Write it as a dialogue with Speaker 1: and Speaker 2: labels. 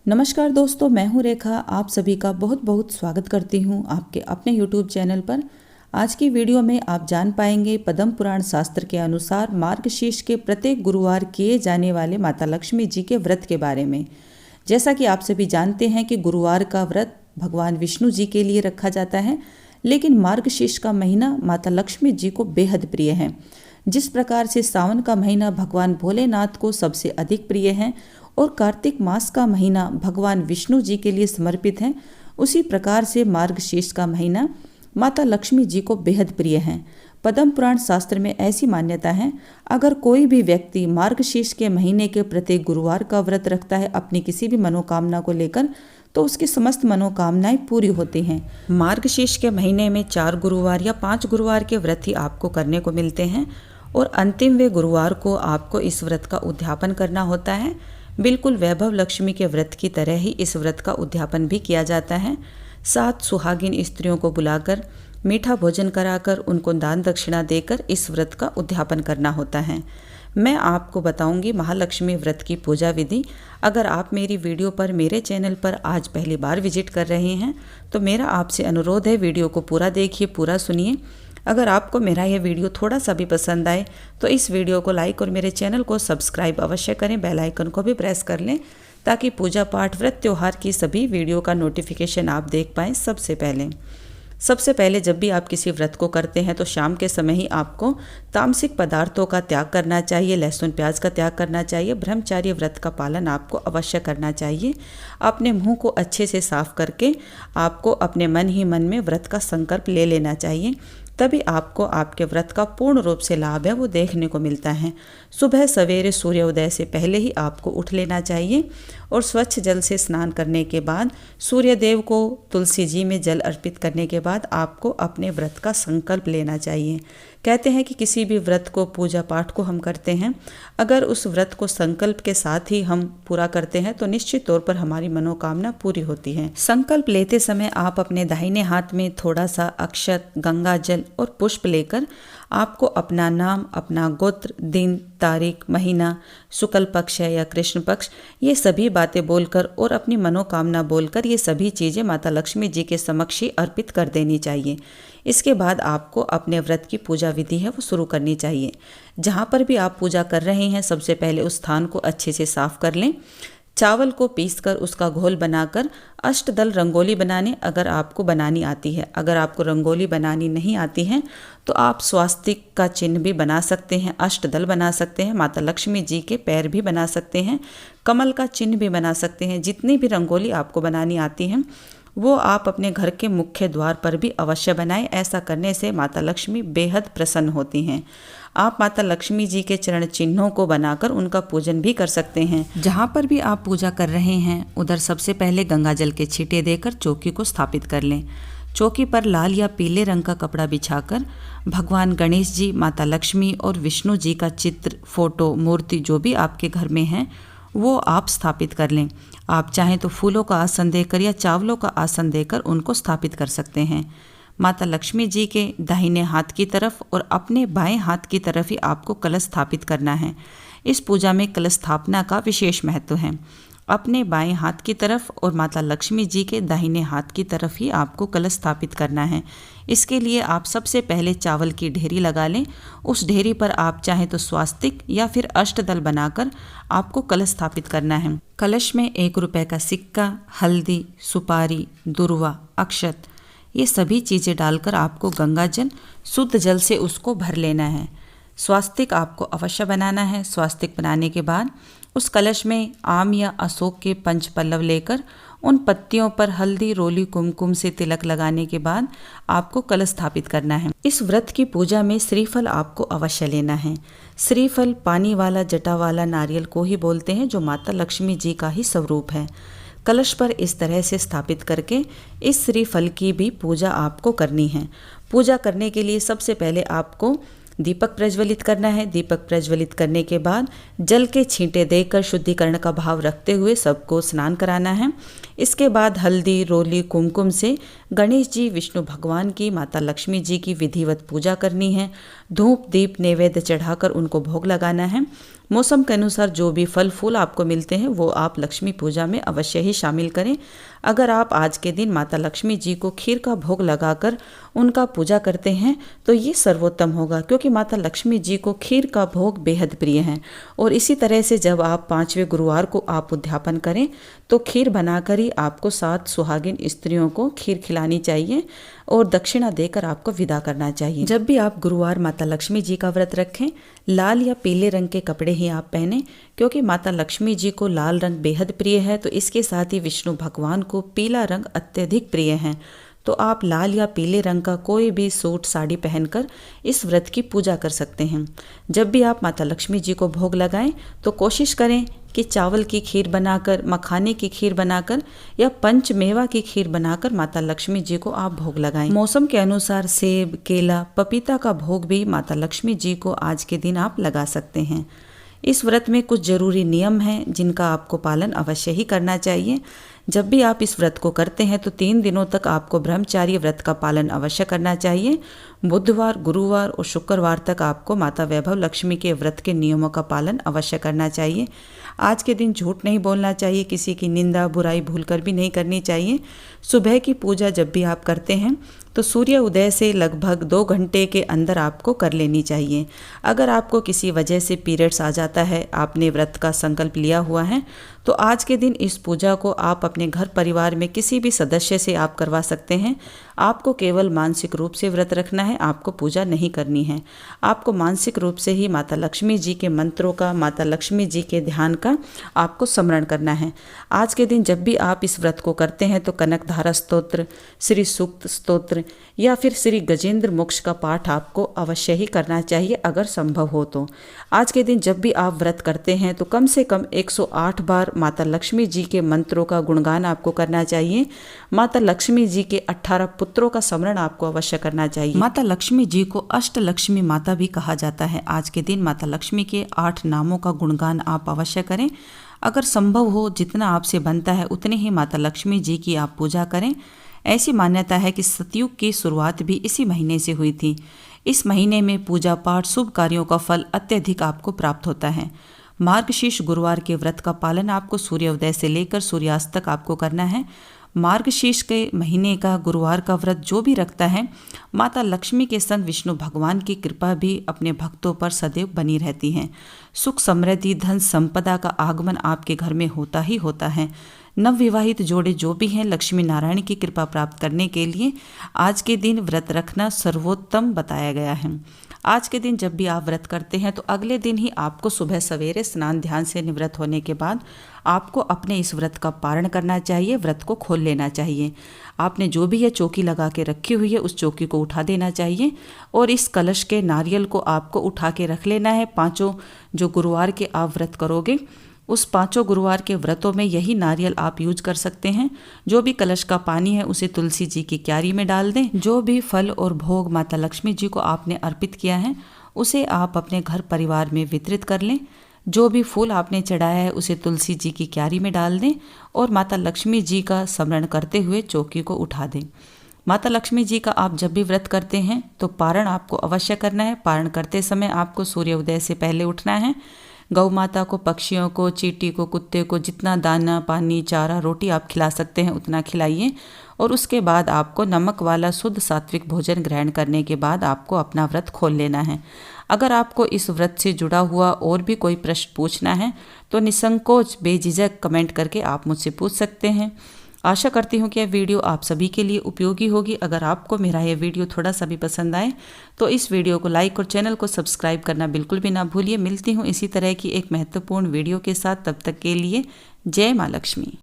Speaker 1: नमस्कार दोस्तों, मैं हूं रेखा। आप सभी का बहुत बहुत स्वागत करती हूं आपके अपने YouTube चैनल पर। आज की वीडियो में आप जान पाएंगे पद्म पुराण शास्त्र के अनुसार मार्गशीर्ष के प्रत्येक गुरुवार किए जाने वाले माता लक्ष्मी जी के व्रत के बारे में। जैसा कि आप सभी जानते हैं कि गुरुवार का व्रत भगवान विष्णु जी के लिए रखा जाता है, लेकिन मार्गशीर्ष का महीना माता लक्ष्मी जी को बेहद प्रिय है। जिस प्रकार से सावन का महीना भगवान भोलेनाथ को सबसे अधिक प्रिय है और कार्तिक मास का महीना भगवान विष्णु जी के लिए समर्पित है, उसी प्रकार से मार्गशीर्ष का महीना माता लक्ष्मी जी को बेहद प्रिय है। पद्म पुराण शास्त्र में ऐसी मान्यता है, अगर कोई भी व्यक्ति मार्गशीर्ष के महीने के प्रत्येक गुरुवार का व्रत रखता है अपनी किसी भी मनोकामना को लेकर, तो उसकी समस्त मनोकामनाएं पूरी होती हैं। मार्गशीर्ष के महीने में 4 गुरुवार या 5 गुरुवार के व्रत ही आपको करने को मिलते हैं और अंतिमवें गुरुवार को आपको इस व्रत का उद्यापन करना होता है। बिल्कुल वैभव लक्ष्मी के व्रत की तरह ही इस व्रत का उद्यापन भी किया जाता है। 7 सुहागिन स्त्रियों को बुलाकर मीठा भोजन कराकर उनको दान दक्षिणा देकर इस व्रत का उद्यापन करना होता है। मैं आपको बताऊंगी महालक्ष्मी व्रत की पूजा विधि। अगर आप मेरी वीडियो पर मेरे चैनल पर आज पहली बार विजिट कर रहे हैं तो मेरा आपसे अनुरोध है, वीडियो को पूरा देखिए, पूरा सुनिए। अगर आपको मेरा यह वीडियो थोड़ा सा भी पसंद आए तो इस वीडियो को लाइक और मेरे चैनल को सब्सक्राइब अवश्य करें, बेल आइकन को भी प्रेस कर लें ताकि पूजा पाठ व्रत त्योहार की सभी वीडियो का नोटिफिकेशन आप देख पाएँ सबसे पहले जब भी आप किसी व्रत को करते हैं तो शाम के समय ही आपको तामसिक पदार्थों का त्याग करना चाहिए, लहसुन प्याज का त्याग करना चाहिए। ब्रह्मचार्य व्रत का पालन आपको अवश्य करना चाहिए। अपने मुंह को अच्छे से साफ करके आपको अपने मन ही मन में व्रत का संकल्प ले लेना चाहिए, तभी आपको आपके व्रत का पूर्ण रूप से लाभ है वो देखने को मिलता है। सुबह सवेरे सूर्योदय से पहले ही आपको उठ लेना चाहिए और स्वच्छ जल से स्नान करने के बाद सूर्य देव को तुलसी जी में जल अर्पित करने के बाद आपको अपने व्रत का संकल्प लेना चाहिए। कहते हैं कि किसी भी व्रत को, पूजा पाठ को हम करते हैं, अगर उस व्रत को संकल्प के साथ ही हम पूरा करते हैं तो निश्चित तौर पर हमारी मनोकामना पूरी होती है। संकल्प लेते समय आप अपने दाहिने हाथ में थोड़ा सा अक्षत, गंगा जल और पुष्प लेकर आपको अपना नाम, अपना गोत्र, दिन, तारीख, महीना, शुक्ल पक्ष है या कृष्ण पक्ष, ये सभी बातें बोलकर और अपनी मनोकामना बोलकर ये सभी चीज़ें माता लक्ष्मी जी के समक्ष ही अर्पित कर देनी चाहिए। इसके बाद आपको अपने व्रत की पूजा विधि है वो शुरू करनी चाहिए। जहाँ पर भी आप पूजा कर रहे हैं सबसे पहले उस स्थान को अच्छे से साफ कर लें। चावल को पीसकर उसका घोल बनाकर अष्टदल रंगोली बनाने अगर आपको बनानी आती है। अगर आपको रंगोली बनानी नहीं आती है तो आप स्वास्तिक का चिन्ह भी बना सकते हैं, अष्टदल बना सकते हैं, माता लक्ष्मी जी के पैर भी बना सकते हैं, कमल का चिन्ह भी बना सकते हैं। जितनी भी रंगोली आपको बनानी आती है वो आप अपने घर के मुख्य द्वार पर भी अवश्य बनाएं। ऐसा करने से माता लक्ष्मी बेहद प्रसन्न होती हैं। आप माता लक्ष्मी जी के चरण चिन्हों को बनाकर उनका पूजन भी कर सकते हैं। जहाँ पर भी आप पूजा कर रहे हैं उधर सबसे पहले गंगा जल के छींटे देकर चौकी को स्थापित कर लें। चौकी पर लाल या पीले रंग का कपड़ा बिछाकर भगवान गणेश जी, माता लक्ष्मी और विष्णु जी का चित्र, फोटो, मूर्ति जो भी आपके घर में है वो आप स्थापित कर लें। आप चाहें तो फूलों का आसन देकर या चावलों का आसन देकर उनको स्थापित कर सकते हैं। माता लक्ष्मी जी के दाहिने हाथ की तरफ और अपने बाएं हाथ की तरफ ही आपको कलश स्थापित करना है। इस पूजा में कलश स्थापना का विशेष महत्व है। अपने बाएं हाथ की तरफ और माता लक्ष्मी जी के दाहिने हाथ की तरफ ही आपको कलश स्थापित करना है। इसके लिए आप सबसे पहले चावल की ढेरी लगा लें। उस ढेरी पर आप चाहें तो स्वास्तिक या फिर अष्टदल बनाकर आपको कलश स्थापित करना है। कलश में 1 रुपए का सिक्का, हल्दी, सुपारी, दुर्वा, अक्षत, ये सभी चीज़ें डालकर आपको गंगा जल, शुद्ध जल से उसको भर लेना है। स्वास्तिक आपको अवश्य बनाना है। स्वास्तिक बनाने के बाद उस कलश में आम या अशोक के 5 पल्लव लेकर उन पत्तियों पर हल्दी, रोली, कुमकुम से तिलक लगाने के बाद आपको कलश स्थापित करना है। इस व्रत की पूजा में श्रीफल आपको अवश्य लेना है। श्रीफल पानी वाला, जटा वाला नारियल को ही बोलते हैं, जो माता लक्ष्मी जी का ही स्वरूप है। कलश पर इस तरह से स्थापित करके इस श्रीफल की भी पूजा आपको करनी है। पूजा करने के लिए सबसे पहले आपको दीपक प्रज्वलित करना है। दीपक प्रज्वलित करने के बाद जल के छींटे देकर शुद्धिकरण का भाव रखते हुए सबको स्नान कराना है। इसके बाद हल्दी, रोली, कुमकुम से गणेश जी, विष्णु भगवान की, माता लक्ष्मी जी की विधिवत पूजा करनी है। धूप, दीप, नैवेद्य चढ़ाकर उनको भोग लगाना है। मौसम के अनुसार जो भी फल फूल आपको मिलते हैं वो आप लक्ष्मी पूजा में अवश्य ही शामिल करें। अगर आप आज के दिन माता लक्ष्मी जी को खीर का भोग लगाकर उनका पूजा करते हैं तो ये सर्वोत्तम होगा, क्योंकि माता लक्ष्मी जी को खीर का भोग बेहद प्रिय है। और इसी तरह से जब आप 5वें गुरुवार को आप उद्यापन करें तो खीर बनाकर ही आपको 7 सुहागिन स्त्रियों को खीर खिलानी चाहिए और दक्षिणा देकर आपको विदा करना चाहिए। जब भी आप गुरुवार माता लक्ष्मी जी का व्रत रखें, लाल या पीले रंग के कपड़े ही आप पहने, क्योंकि माता लक्ष्मी जी को लाल रंग बेहद प्रिय है। तो इसके साथ ही विष्णु भगवान को पीला रंग अत्यधिक प्रिय है। तो आप लाल या पीले रंग का कोई भी सूट साड़ी पहनकर इस व्रत की पूजा कर सकते हैं। जब भी आप माता लक्ष्मी जी को भोग लगाएं तो कोशिश करें कि चावल की खीर बनाकर, मखाने की खीर बनाकर या पंचमेवा की खीर बनाकर माता लक्ष्मी जी को आप भोग लगाएं। मौसम के अनुसार सेब, केला, पपीता का भोग भी माता लक्ष्मी जी को आज के दिन आप लगा सकते हैं। इस व्रत में कुछ जरूरी नियम हैं जिनका आपको पालन अवश्य ही करना चाहिए। जब भी आप इस व्रत को करते हैं तो 3 दिनों तक आपको ब्रह्मचार्य व्रत का पालन अवश्य करना चाहिए। बुधवार, गुरुवार और शुक्रवार तक आपको माता वैभव लक्ष्मी के व्रत के नियमों का पालन अवश्य करना चाहिए। आज के दिन झूठ नहीं बोलना चाहिए, किसी की निंदा बुराई भूलकर भी नहीं करनी चाहिए। सुबह की पूजा जब भी आप करते हैं तो सूर्य उदय से लगभग 2 घंटे के अंदर आपको कर लेनी चाहिए। अगर आपको किसी वजह से पीरियड्स आ जाता है, आपने व्रत का संकल्प लिया हुआ है, तो आज के दिन इस पूजा को आप अपने घर परिवार में किसी भी सदस्य से आप करवा सकते हैं। आपको केवल मानसिक रूप से व्रत रखना है, आपको पूजा नहीं करनी है। आपको मानसिक रूप से ही माता लक्ष्मी जी के मंत्रों का, माता लक्ष्मी जी के ध्यान का आपको स्मरण करना है। आज के दिन जब भी आप इस व्रत को करते हैं तो कनकधारा स्तोत्र, श्री सूक्त स्तोत्र या फिर श्री गजेंद्र मोक्ष का पाठ आपको अवश्य ही करना चाहिए अगर संभव हो तो। आज के दिन जब भी आप व्रत करते हैं तो कम से कम 108 बार माता लक्ष्मी जी के मंत्रों का गुणगान आपको करना चाहिए। माता लक्ष्मी जी के 18 पुत्रों का स्मरण आपको अवश्य करना चाहिए। माता लक्ष्मी जी को अष्टलक्ष्मी माता भी कहा जाता है। आज के दिन माता लक्ष्मी के 8 नामों का गुणगान आप अवश्य करें। अगर संभव हो, जितना आपसे बनता है उतने ही माता लक्ष्मी जी की आप पूजा करें। ऐसी मान्यता है कि सतयुग की शुरुआत भी इसी महीने से हुई थी। इस महीने में पूजा पाठ, शुभ कार्यों का फल अत्यधिक आपको प्राप्त होता है। मार्गशीर्ष गुरुवार के व्रत का पालन आपको सूर्योदय से लेकर सूर्यास्त तक आपको करना है। मार्गशीर्ष के महीने का गुरुवार का व्रत जो भी रखता है, माता लक्ष्मी के संग विष्णु भगवान की कृपा भी अपने भक्तों पर सदैव बनी रहती है। सुख, समृद्धि, धन संपदा का आगमन आपके घर में होता ही होता है। नवविवाहित जोड़े जो भी हैं, लक्ष्मी नारायण की कृपा प्राप्त करने के लिए आज के दिन व्रत रखना सर्वोत्तम बताया गया है। आज के दिन जब भी आप व्रत करते हैं तो अगले दिन ही आपको सुबह सवेरे स्नान ध्यान से निवृत्त होने के बाद आपको अपने इस व्रत का पारण करना चाहिए, व्रत को खोल लेना चाहिए। आपने जो भी ये चौकी लगा के रखी हुई है उस चौकी को उठा देना चाहिए और इस कलश के नारियल को आपको उठा के रख लेना है। 5 जो गुरुवार के आप व्रत करोगे उस 5 गुरुवार के व्रतों में यही नारियल आप यूज कर सकते हैं। जो भी कलश का पानी है उसे तुलसी जी की क्यारी में डाल दें। जो भी फल और भोग माता लक्ष्मी जी को आपने अर्पित किया है उसे आप अपने घर परिवार में वितरित कर लें। जो भी फूल आपने चढ़ाया है उसे तुलसी जी की क्यारी में डाल दें और माता लक्ष्मी जी का स्मरण करते हुए चौकी को उठा दें। माता लक्ष्मी जी का आप जब भी व्रत करते हैं तो पारण आपको अवश्य करना है। पारण करते समय आपको सूर्योदय से पहले उठना है। गौ माता को, पक्षियों को, चींटी को, कुत्ते को जितना दाना, पानी, चारा, रोटी आप खिला सकते हैं उतना खिलाइए और उसके बाद आपको नमक वाला शुद्ध सात्विक भोजन ग्रहण करने के बाद आपको अपना व्रत खोल लेना है। अगर आपको इस व्रत से जुड़ा हुआ और भी कोई प्रश्न पूछना है तो निसंकोच बेझिझक कमेंट करके आप मुझसे पूछ सकते हैं। आशा करती हूँ कि यह वीडियो आप सभी के लिए उपयोगी होगी। अगर आपको मेरा यह वीडियो थोड़ा सा भी पसंद आए तो इस वीडियो को लाइक और चैनल को सब्सक्राइब करना बिल्कुल भी ना भूलिए। मिलती हूँ इसी तरह की एक महत्वपूर्ण वीडियो के साथ, तब तक के लिए जय माँ लक्ष्मी।